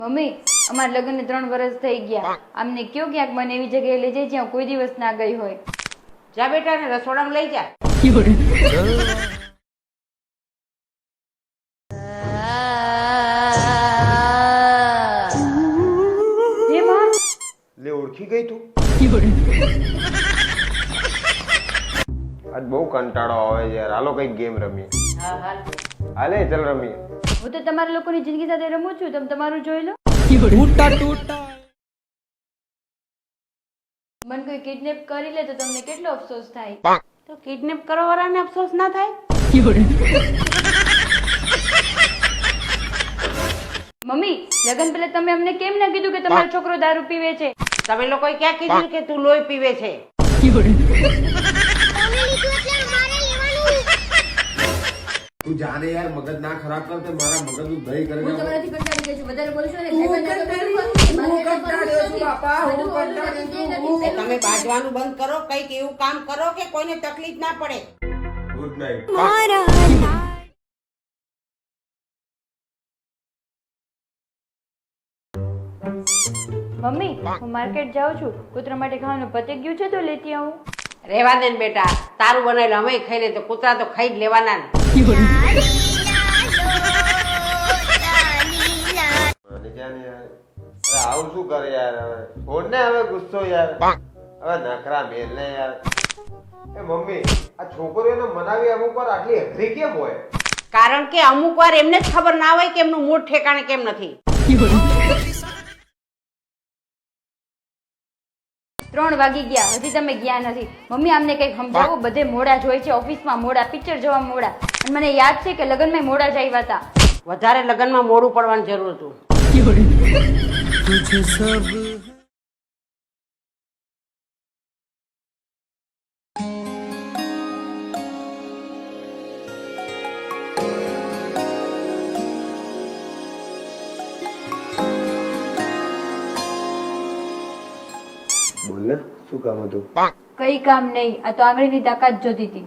Mummy અમારા લગ્નને 3 વર્ષ થઈ ગયા. આમને કયો ક્યાંક મને એવી જગ્યાએ લઈ જાય જ્યાં કોઈ દિવસ ના ગઈ હોય. જા બેટા ને રસોડામાં લઈ જા. હે માં, લે ઓળખી ગઈ તું? આજ બહુ કંટાળો આવે યાર. હાલો કઈક ગેમ રમીએ. હા હા હાલે ચાલ રમીએ. હું તો તમારા લોકોની જિંદગી સાથે રમું છું, તમે તમારું જોઈ લો. મને કોઈ કિડનેપ કરી લે તો તમને કેટલો અફસોસ થાય. તો કિડનેપ કરવા વાળાને અફસોસ ના થાય? મમ્મી લગ્ન પહેલા તમે અમને કેમ ના કીધું કે તમારો છોકરો દારૂ પીવે છે? તમે લોકોએ ક્યાં કીધું કે તું લોહી પીવે છે? તું જાને યાર મગજ ના ખરાબ કર. તે મારા મગજ નું દહીં કરી હું તમારાથી કંટાળી ગઈ છું. વધારે બોલશો ને તમે બાજવાનું બંધ કરો, કઈક એવું કામ કરો કે કોઈને તકલીફ ના પડે. Good night. મમ્મી હું માર્કેટ જાઉં છું, કૂતરા માટે ખાવાનું પતી ગયું છે તો લેતી આવું. રેવા દે ને બેટા, તારું બનાવેલું અમે ખાઈ લે તો કૂતરા તો ખાઈ જ લેવાના ને. અને જાને યાર. અરે આવું શું કરે યાર હવે? છોડ ને હવે ગુસ્સો યાર. હવે નખરા મેલ ને યાર. એ મમ્મી આ છોકરીઓને મનાવી અમુક વાર આટલી અઘરી કેમ હોય? કારણ કે અમુક વાર એમને જ ખબર ના હોય કે એમનું મૂડ ઠેકાણે કેમ નથી. 3 વાગી ગયા, હજી તમે ગયા નથી. મમ્મી આમને કઈક સમજાવો. બધે મોડા જ હોય છે, ઓફિસમાં મોડા, પિક્ચર જોવા મોડા. અને મને યાદ છે કે લગ્નમાં મોડા જ આવ્યા હતા. વધારે લગ્નમાં મોડું પડવાની જરૂર હતું. બોલ ને શું કામ હતું? કઈ કામ નહીં, આ તો આંગળીની તાકાત જોતી હતી.